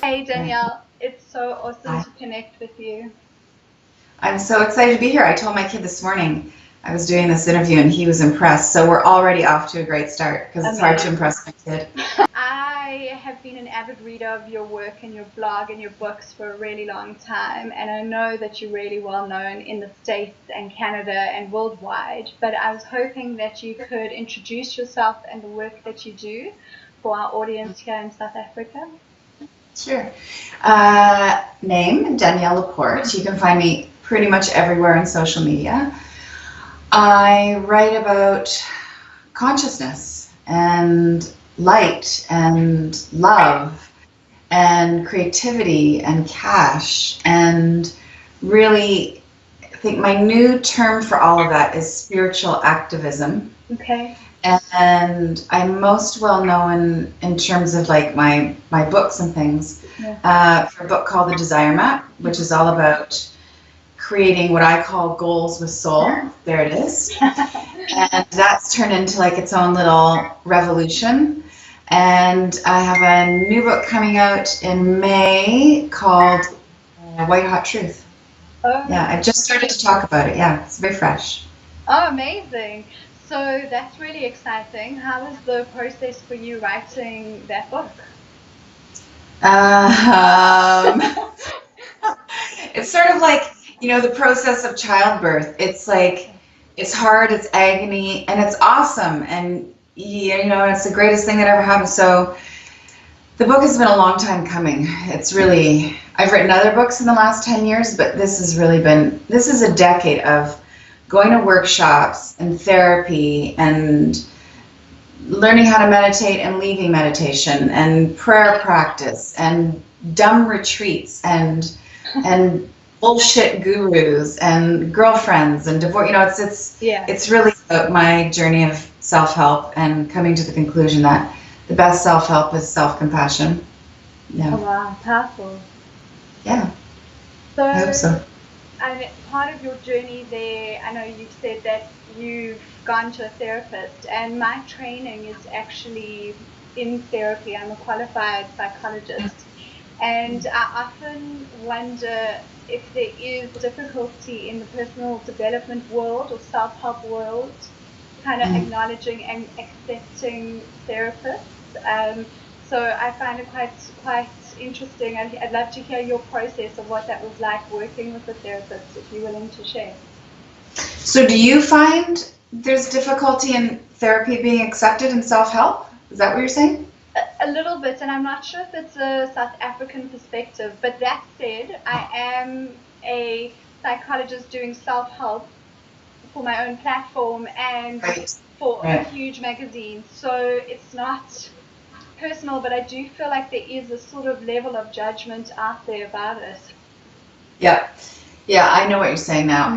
Hey Danielle, it's so awesome to connect with you. I'm so excited to be here. I told my kid this morning I was doing this interview and he was impressed. So we're already off to a great start because it's hard to impress my kid. I have been an avid reader of your work and your blog and your books for a really long time, and I know that you're really well known in the States and Canada and worldwide, but I was hoping that you could introduce yourself and the work that you do for our audience here in South Africa. Sure. Name, Danielle LaPorte. You can find me pretty much everywhere on social media. I write about consciousness and light and love and creativity and cash, and really I think my new term for all of that is spiritual activism. Okay. And I'm most well known in terms of like my books and things, for a book called The Desire Map, which is all about creating what I call goals with soul. There it is. And that's turned into like its own little revolution. And I have a new book coming out in May called White Hot Truth. Oh. Yeah, I just started to talk about it. Yeah, it's very fresh. Oh, amazing. So that's really exciting. How was the process for you writing that book? It's sort of like, the process of childbirth. It's like, it's hard, it's agony, and it's awesome. And, it's the greatest thing that ever happened. So the book has been a long time coming. It's really, I've written other books in the last 10 years, but this is a decade of going to workshops and therapy and learning how to meditate and leaving meditation and prayer practice and dumb retreats and bullshit gurus and girlfriends and divorce. It's really about my journey of self-help and coming to the conclusion that the best self-help is self-compassion. Yeah. Oh, wow, powerful. Yeah. So, I hope so. And part of your journey there, I know you've said that you've gone to a therapist, and my training is actually in therapy. I'm a qualified psychologist, and I often wonder if there is difficulty in the personal development world or self-help world, kind of acknowledging and accepting therapists. So I find it quite interesting. I'd love to hear your process of what that was like working with a therapist, if you're willing to share. So do you find there's difficulty in therapy being accepted in self-help? Is that what you're saying? A little bit, and I'm not sure if it's a South African perspective, but that said, I am a psychologist doing self-help for my own platform and for a huge magazine, so it's not personal, but I do feel like there is a sort of level of judgment out there about it. Yeah, I know what you're saying now.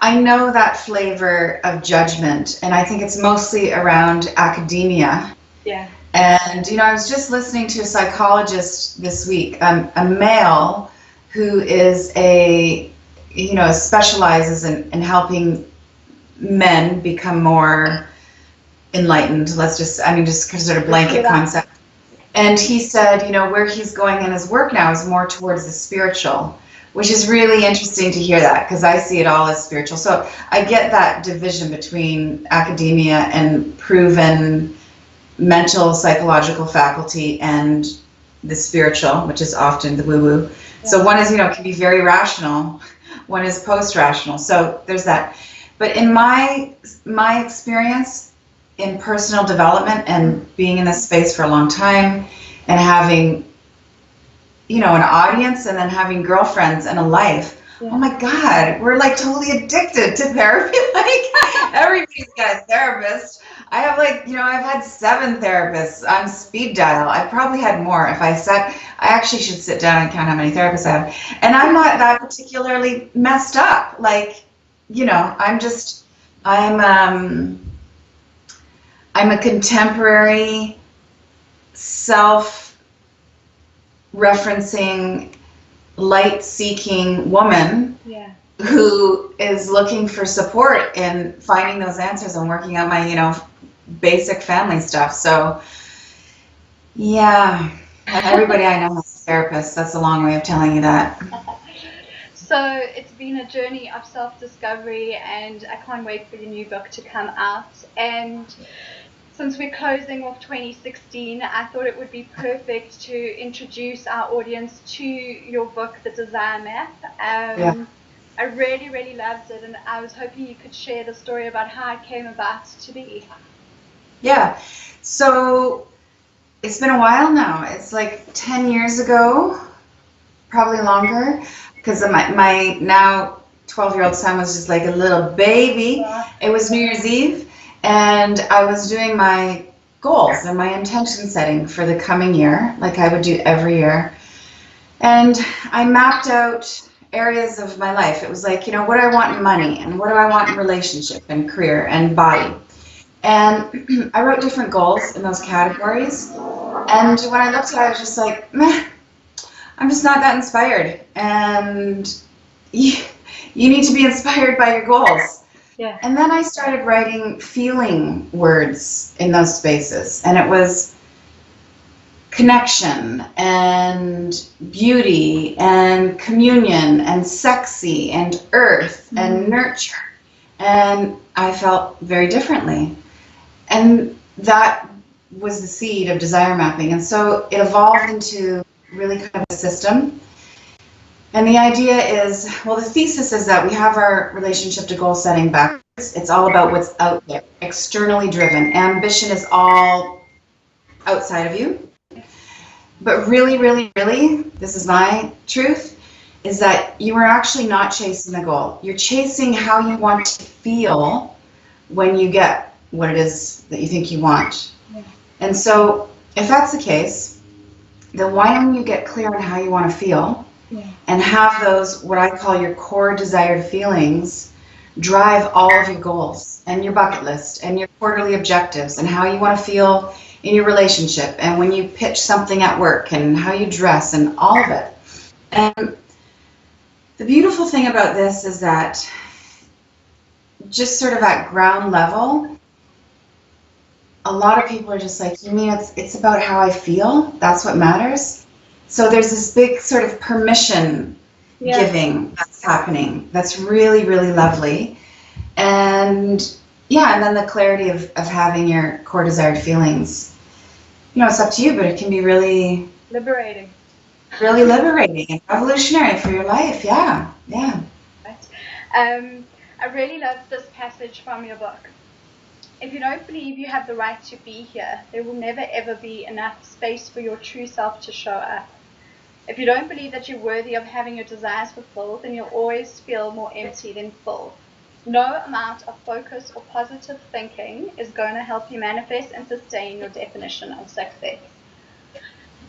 I know that flavor of judgment, and I think it's mostly around academia. Yeah. And, I was just listening to a psychologist this week, a male who is specializes in helping men become more enlightened. Just sort of blanket concept. And he said, where he's going in his work now is more towards the spiritual, which is really interesting to hear that, because I see it all as spiritual. So I get that division between academia and proven mental, psychological faculty and the spiritual, which is often the woo-woo. Yeah. So one is, can be very rational. One is post-rational. So there's that. But in my experience in personal development and being in this space for a long time and having, an audience and then having girlfriends and a life, oh my God, we're like totally addicted to therapy. Like everybody's got a therapist. I have I've had 7 therapists on speed dial. I probably had more if I actually should sit down and count how many therapists I have. And I'm not that particularly messed up. I'm a contemporary, self-referencing, light-seeking woman who is looking for support in finding those answers and working out my, basic family stuff. So, yeah, everybody I know has a therapist. That's a long way of telling you that. So it's been a journey of self-discovery, and I can't wait for your new book to come out. And since we're closing off 2016, I thought it would be perfect to introduce our audience to your book, The Desire Map. I really, really loved it, and I was hoping you could share the story about how it came about to be. Yeah, so it's been a while now. It's like 10 years ago, probably longer, because my now 12-year-old son was just like a little baby. It was New Year's Eve, and I was doing my goals and my intention setting for the coming year, like I would do every year. And I mapped out areas of my life. It was like, what do I want in money, and what do I want in relationship and career and body? And I wrote different goals in those categories. And when I looked at it, I was just like, meh, I'm just not that inspired. And you need to be inspired by your goals. Yeah. And then I started writing feeling words in those spaces. And it was connection and beauty and communion and sexy and earth and nurture. And I felt very differently. And that was the seed of desire mapping. And so it evolved into really kind of a system. And the idea is, well, the thesis is that we have our relationship to goal setting backwards. It's all about what's out there, externally driven. Ambition is all outside of you. But really, really, really, this is my truth, is that you are actually not chasing the goal. You're chasing how you want to feel when you get what it is that you think you want. Yeah. And so if that's the case, then why don't you get clear on how you want to feel and have those, what I call your core desired feelings, drive all of your goals and your bucket list and your quarterly objectives and how you want to feel in your relationship and when you pitch something at work and how you dress and all of it. And the beautiful thing about this is that just sort of at ground level, a lot of people are just like, you mean it's about how I feel? That's what matters? So there's this big sort of permission giving that's happening. That's really, really lovely. And yeah, and then the clarity of having your core desired feelings. It's up to you, but it can be really liberating. Really liberating and revolutionary for your life. Yeah. Right. I really love this passage from your book. If you don't believe you have the right to be here, there will never ever be enough space for your true self to show up. If you don't believe that you're worthy of having your desires fulfilled, then you'll always feel more empty than full. No amount of focus or positive thinking is going to help you manifest and sustain your definition of success.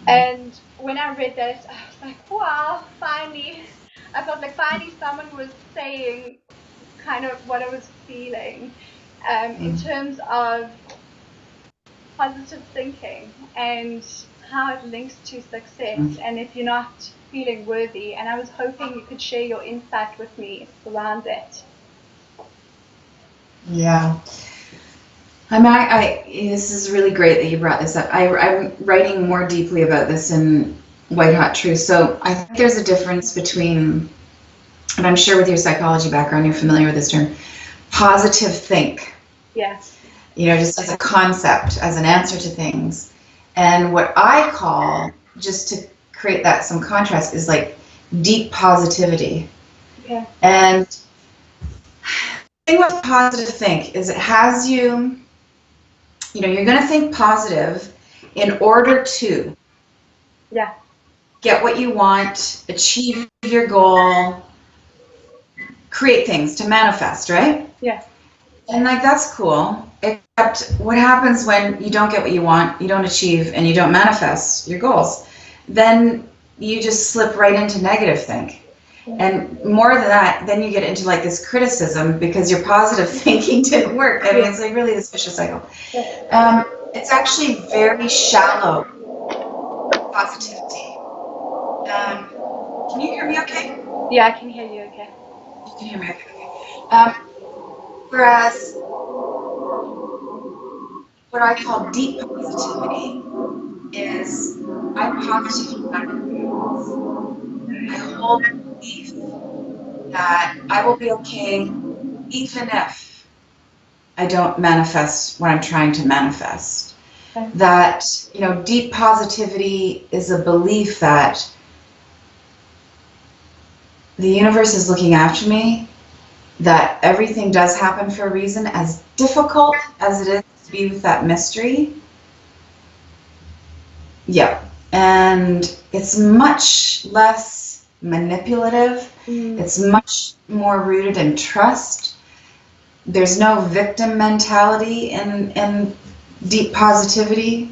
And when I read that, I was like, wow, finally. I felt like finally someone was saying kind of what I was feeling in terms of positive thinking and how it links to success. And if you're not feeling worthy, and I was hoping you could share your insight with me around that. Yeah. This is really great that you brought this up. I'm writing more deeply about this in White Hot Truth. So I think there's a difference between, and I'm sure with your psychology background, you're familiar with this term, positive think. Yes. Just as a concept, as an answer to things. And what I call, just to create that some contrast, is like deep positivity. Okay. And the thing with positive think is it has you, you're going to think positive in order to get what you want, achieve your goal, create things, to manifest, right? Yeah. And that's cool, except what happens when you don't get what you want, you don't achieve, and you don't manifest your goals? Then you just slip right into negative think. And more than that, then you get into this criticism because your positive thinking didn't work. I mean, it's really this vicious cycle. It's actually very shallow positivity. Can you hear me okay? Yeah, I can hear you okay. You can hear me okay. Whereas what I call deep positivity is I'm positive no matter what. I hold the belief that I will be okay even if I don't manifest what I'm trying to manifest. Okay. That, deep positivity is a belief that the universe is looking after me, that everything does happen for a reason, as difficult as it is to be with that mystery. Yeah. And it's much less manipulative. It's much more rooted in trust. There's no victim mentality in deep positivity.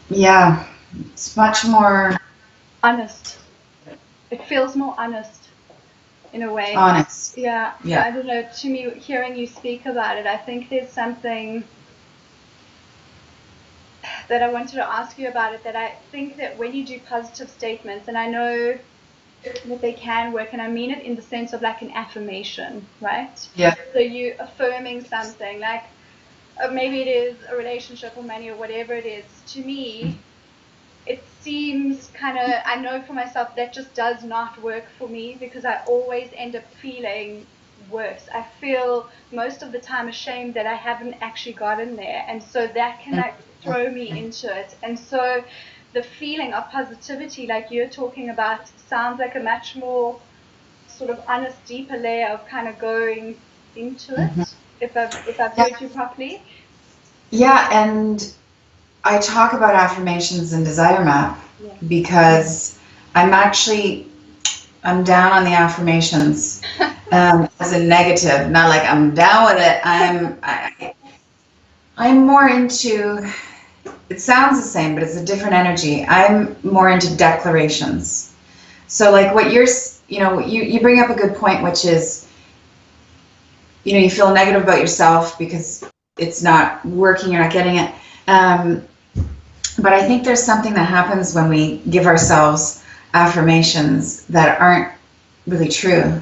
Yeah. It's much more honest. It feels more honest in a way. Honest. Yeah. Yeah. I don't know. To me, hearing you speak about it, I think there's something that I wanted to ask you about it, that I think that when you do positive statements, and I know that they can work, and I mean it in the sense of like an affirmation, right? Yeah. So you affirming something like, maybe it is a relationship or money or whatever it is. To me, it seems kind of, I know for myself that just does not work for me, because I always end up feeling worse. I feel most of the time ashamed that I haven't actually gotten there, and so that can like throw me into it. And so the feeling of positivity like you're talking about sounds like a much more sort of honest, deeper layer of kind of going into it, if I've heard you properly. Yeah, and I talk about affirmations in Desire Map because I'm down on the affirmations as a negative, not like I'm down with it. I'm more into, it sounds the same, but it's a different energy. I'm more into declarations. So like what you bring up a good point, which is, you feel negative about yourself because it's not working, you're not getting it. But I think there's something that happens when we give ourselves affirmations that aren't really true.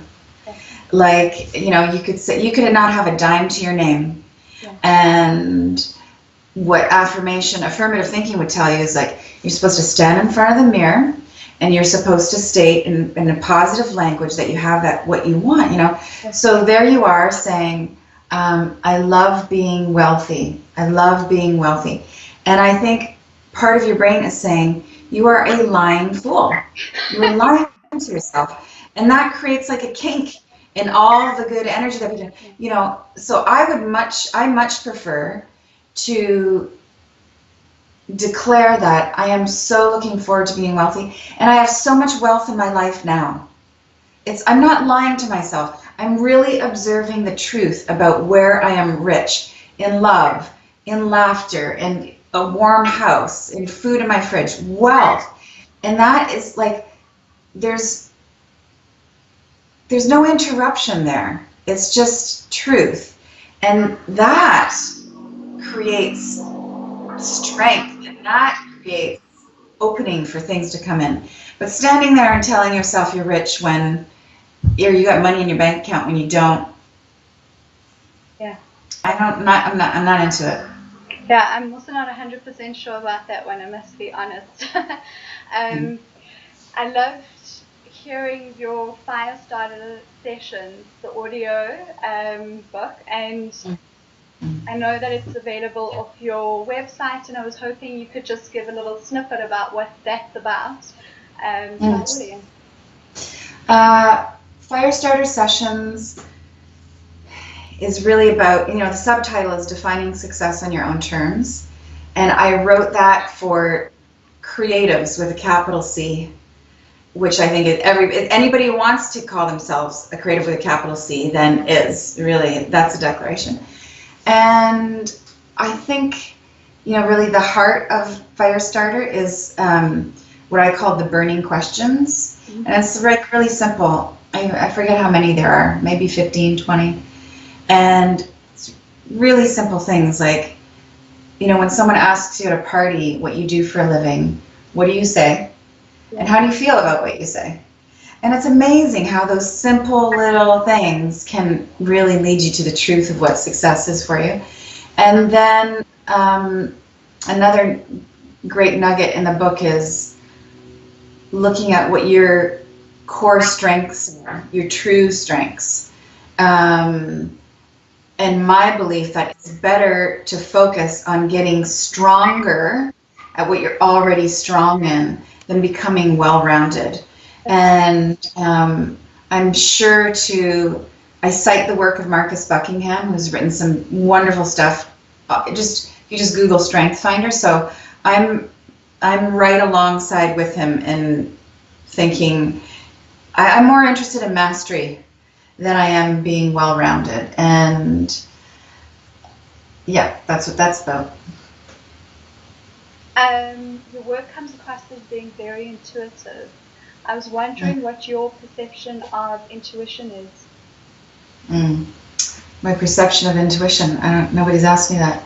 Like, you could say, you could not have a dime to your name. Yeah. And what affirmative thinking would tell you is like, you're supposed to stand in front of the mirror and you're supposed to state in a positive language that you have that what you want, So there you are saying, I love being wealthy. I love being wealthy. And I think part of your brain is saying, you are a lying fool. You're lying to yourself. And that creates like a kink in all the good energy that we do. So I much prefer to declare that I am so looking forward to being wealthy, and I have so much wealth in my life now. I'm not lying to myself. I'm really observing the truth about where I am rich in love, in laughter, in a warm house, in food in my fridge, wealth. And that is like, there's no interruption there. It's just truth. And that creates strength, and that creates opening for things to come in. But standing there and telling yourself you're rich when you got money in your bank account when you don't. Yeah. I'm not into it. Yeah, I'm also not 100% sure about that one, I must be honest. I loved hearing your Firestarter Sessions, the audio book, and I know that it's available off your website, and I was hoping you could just give a little snippet about what that's about to our audience. Firestarter Sessions is really about, the subtitle is Defining Success on Your Own Terms. And I wrote that for creatives with a capital C, which I think anybody who wants to call themselves a creative with a capital C then that's a declaration. And I think, really the heart of Firestarter is what I call the burning questions. And it's like really simple. I forget how many there are, maybe 15, 20. And it's really simple things like, when someone asks you at a party what you do for a living, what do you say? And how do you feel about what you say? And it's amazing how those simple little things can really lead you to the truth of what success is for you. And then another great nugget in the book is looking at what your core strengths are, your true strengths. And my belief that it's better to focus on getting stronger at what you're already strong in than becoming well-rounded. And I'm sure I cite the work of Marcus Buckingham, who's written some wonderful stuff. You just Google Strength Finder. So I'm right alongside with him in thinking I'm more interested in mastery than I am being well-rounded. And yeah, that's what that's about. Your work comes across as being very intuitive. I was wondering what your perception of intuition is. My perception of intuition. Nobody's asked me that.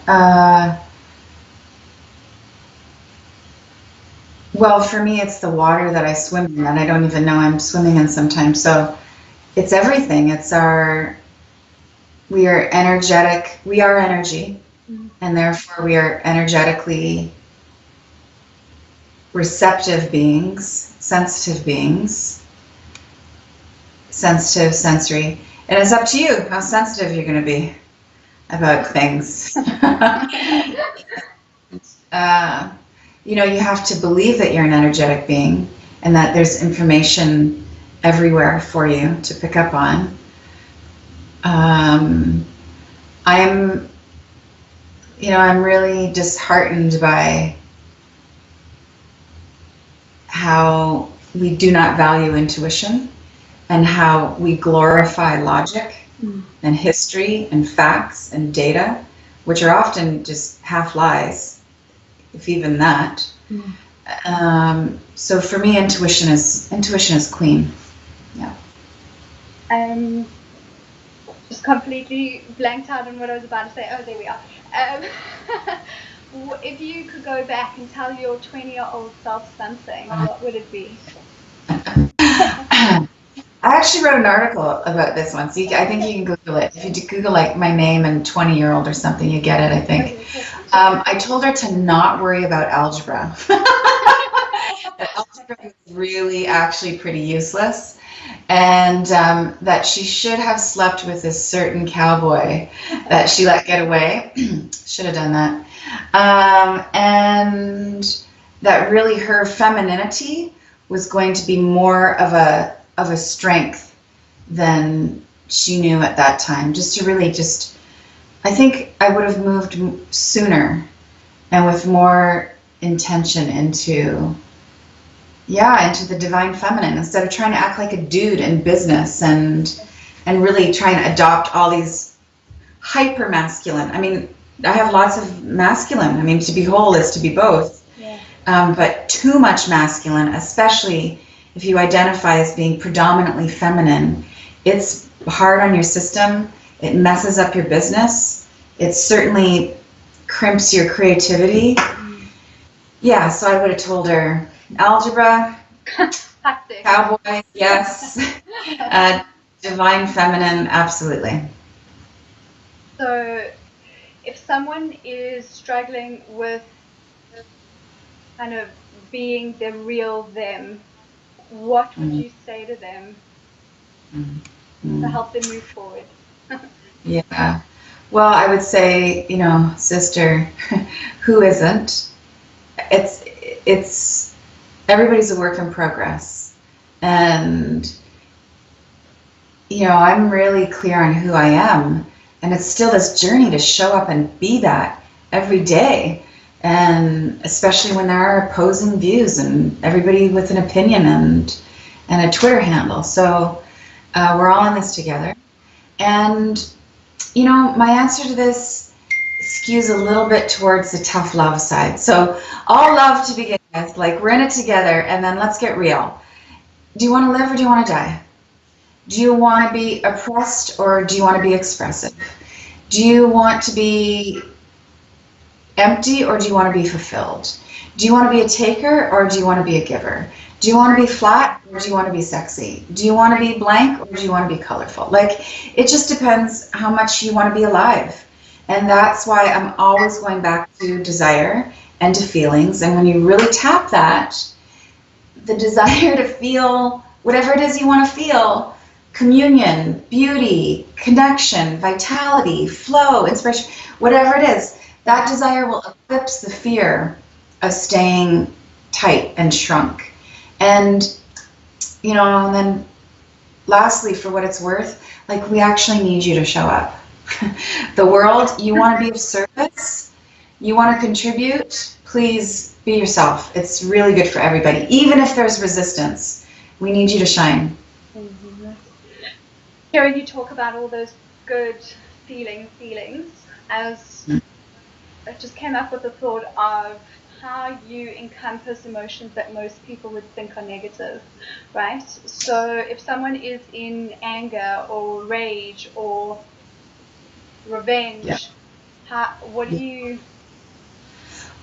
Well, for me, it's the water that I swim in, and I don't even know I'm swimming in sometimes. So it's everything. We are energetic. We are energy, and therefore we are energetically receptive beings, sensitive beings, sensitive, sensory. And it's up to you how sensitive you're going to be about things. You have to believe that you're an energetic being and that there's information everywhere for you to pick up on. I'm really disheartened by how we do not value intuition and how we glorify logic and history and facts and data, which are often just half lies, if even that. So for me, intuition is queen. Yeah. Just completely blanked out on what I was about to say. Oh, there we are. If you could go back and tell your 20-year-old self something, what would it be? I actually wrote an article about this one, so I think you can Google it. If you Google like my name and 20-year-old or something, you get it, I think. I told her to not worry about algebra. Algebra is really actually pretty useless, and that she should have slept with this certain cowboy that she let get away. Should have done that. And that really her femininity was going to be more of a strength than she knew at that time. Just to really I think I would have moved sooner and with more intention into the divine feminine, instead of trying to act like a dude in business and really trying to adopt all these hyper masculine. I mean, I have lots of masculine. I mean, to be whole is to be both. Yeah. But too much masculine, especially if you identify as being predominantly feminine, it's hard on your system. It messes up your business. It certainly crimps your creativity. Yeah, so I would have told her algebra, cowboy, yes, divine feminine, absolutely. So if someone is struggling with kind of being the real them, what would you say to them to help them move forward? Yeah. Well, I would say, sister, who isn't? It's everybody's a work in progress. And, I'm really clear on who I am. And it's still this journey to show up and be that every day. And especially when there are opposing views and everybody with an opinion and a Twitter handle. So we're all in this together. And, my answer to this skews a little bit towards the tough love side. So all love to begin with, like we're in it together, and then let's get real. Do you want to live or do you want to die? Do you want to be oppressed or do you want to be expressive? Do you want to be empty or do you want to be fulfilled? Do you want to be a taker or do you want to be a giver? Do you want to be flat or do you want to be sexy? Do you want to be blank or do you want to be colorful? Like, it just depends how much you want to be alive. And that's why I'm always going back to desire and to feelings. And when you really tap that, the desire to feel whatever it is you want to feel, communion, beauty, connection, vitality, flow, inspiration, whatever it is, that desire will eclipse the fear of staying tight and shrunk. And, you know, and then lastly, for what it's worth, like, we actually need you to show up. The world, you want to be of service, you want to contribute, please be yourself. It's really good for everybody. Even if there's resistance, we need you to shine. Mm-hmm. Hearing you talk about all those good feelings, as it just came up with the thought of how you encompass emotions that most people would think are negative, right? So if someone is in anger or rage or revenge, what do you...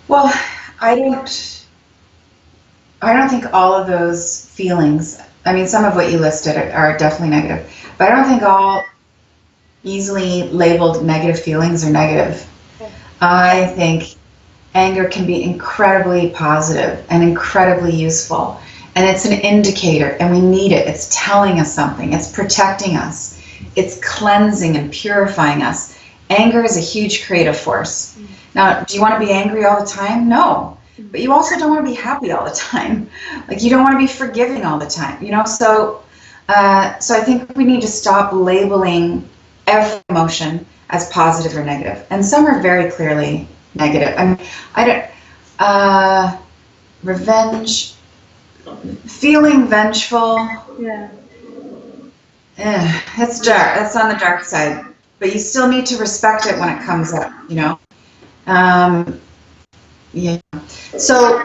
Well, I don't think all of those feelings, I mean, some of what you listed are definitely negative, but I don't think all easily labeled negative feelings are negative. Yeah. I think anger can be incredibly positive and incredibly useful, and it's an indicator, and we need it. It's telling us something. It's protecting us. It's cleansing and purifying us. Anger is a huge creative force. Mm-hmm. Now, do you want to be angry all the time? No. But you also don't want to be happy all the time. Like, you don't want to be forgiving all the time, you know? So I think we need to stop labeling every emotion as positive or negative. And some are very clearly negative. Revenge, feeling vengeful. Yeah. It's dark. That's on the dark side. But you still need to respect it when it comes up, you know? Yeah. So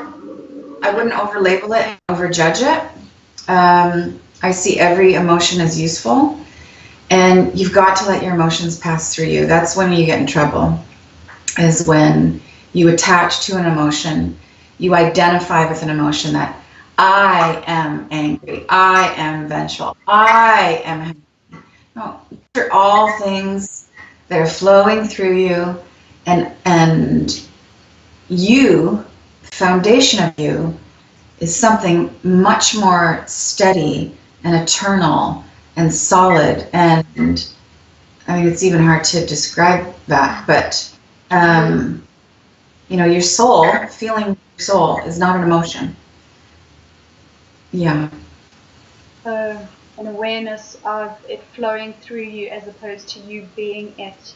I wouldn't over-label it and over-judge it. I see every emotion as useful, and you've got to let your emotions pass through you. That's when you get in trouble, is when you attach to an emotion, you identify with an emotion that I am angry, I am vengeful, I am happy. No, these are all things that are flowing through you, and you, foundation of you, is something much more steady and eternal and solid. And I mean, it's even hard to describe that, but you know, your soul, feeling your soul is not an emotion. Yeah. An awareness of it flowing through you as opposed to you being it.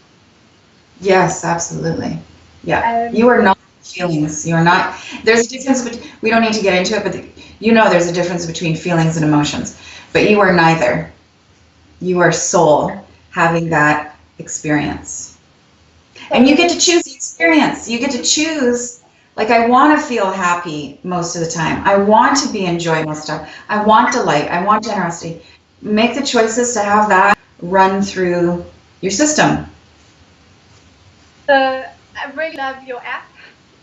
Yes, absolutely. Yeah. You are not feelings. You're not. There's a difference between, we don't need to get into it, but you know there's a difference between feelings and emotions. But you are neither. You are soul having that experience. And you get to choose the experience. You get to choose, like, I want to feel happy most of the time. I want to be enjoying most stuff. I want delight. I want generosity. Make the choices to have that run through your system. So I really love your app,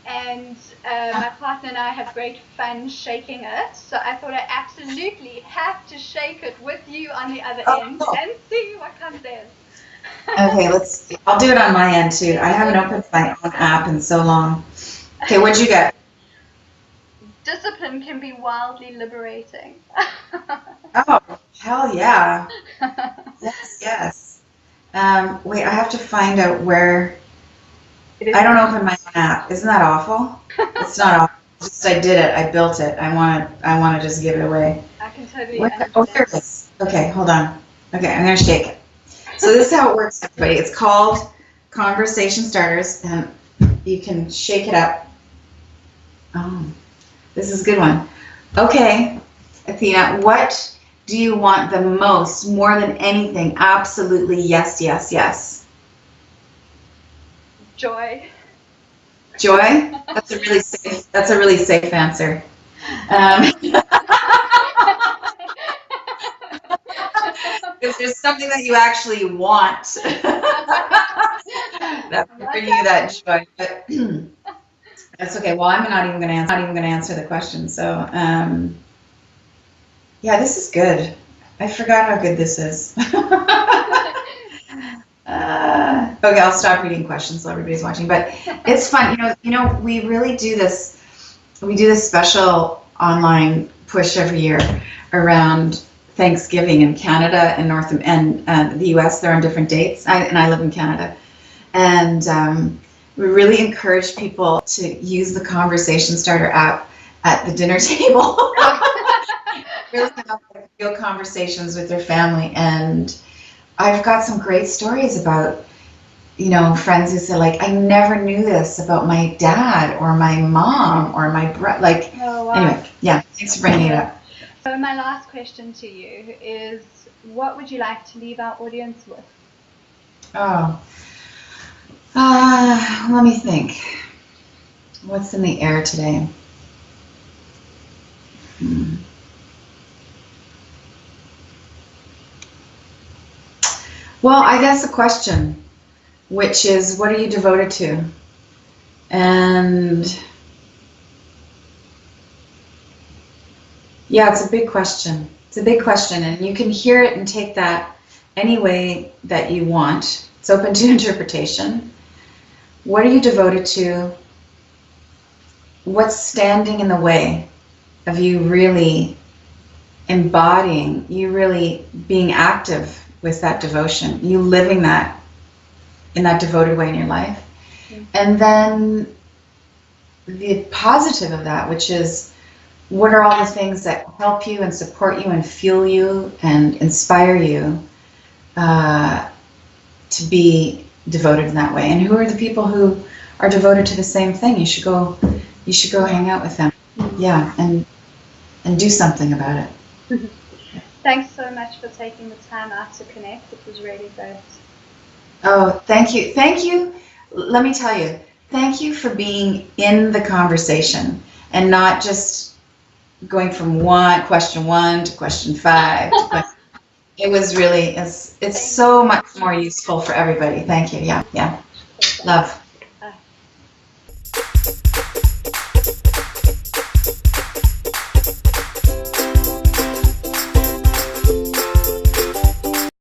and my partner and I have great fun shaking it. So I thought I absolutely have to shake it with you on the other end and see what comes in. Okay, let's see. I'll do it on my end too. I haven't opened my own app in so long. Okay, what'd you get? Discipline can be wildly liberating. Oh, hell yeah. Yes. Wait, I have to find out where. I don't open my own app. Isn't that awful? It's not awful. Just I did it. I built it. I want to just give it away. I can totally understand. Oh, here it is. Okay, hold on. Okay, I'm going to shake it. So this is how it works, everybody. It's called Conversation Starters, and you can shake it up. Oh, this is a good one. Okay, Athena, what do you want the most, more than anything? Absolutely, yes, yes, yes. Joy. Joy? That's a really safe answer. Because there's something that you actually want that will bring you that joy. But that's okay. Well, I'm not even going to answer the question. So Yeah, this is good. I forgot how good this is. Okay, I'll stop reading questions so everybody's watching. But it's fun. We really do this. We do this special online push every year around Thanksgiving in Canada and the U.S. They're on different dates. I live in Canada, and we really encourage people to use the Conversation Starter app at the dinner table. Really have real conversations with their family, and I've got some great stories about, friends who say, like, I never knew this about my dad or my mom or my brother. Like, oh, wow. Anyway, yeah, thanks for bringing it up. So my last question to you is, what would you like to leave our audience with? Oh, let me think. What's in the air today? Well, I guess a question, which is, what are you devoted to? And yeah, it's a big question. It's a big question, and you can hear it and take that any way that you want. It's open to interpretation. What are you devoted to? What's standing in the way of you really embodying, you really being active with that devotion, you living that in that devoted way in your life? Mm-hmm. And then the positive of that, which is, what are all the things that help you and support you and fuel you and inspire you to be devoted in that way? And who are the people who are devoted to the same thing? You should go hang out with them. Mm-hmm. Yeah, and do something about it. Thanks so much for taking the time out to connect. It was really great. Oh, thank you. Thank you. Let me tell you, thank you for being in the conversation and not just going from question one to question 5. It was really, it's so much more useful for everybody. Thank you. Yeah. Love.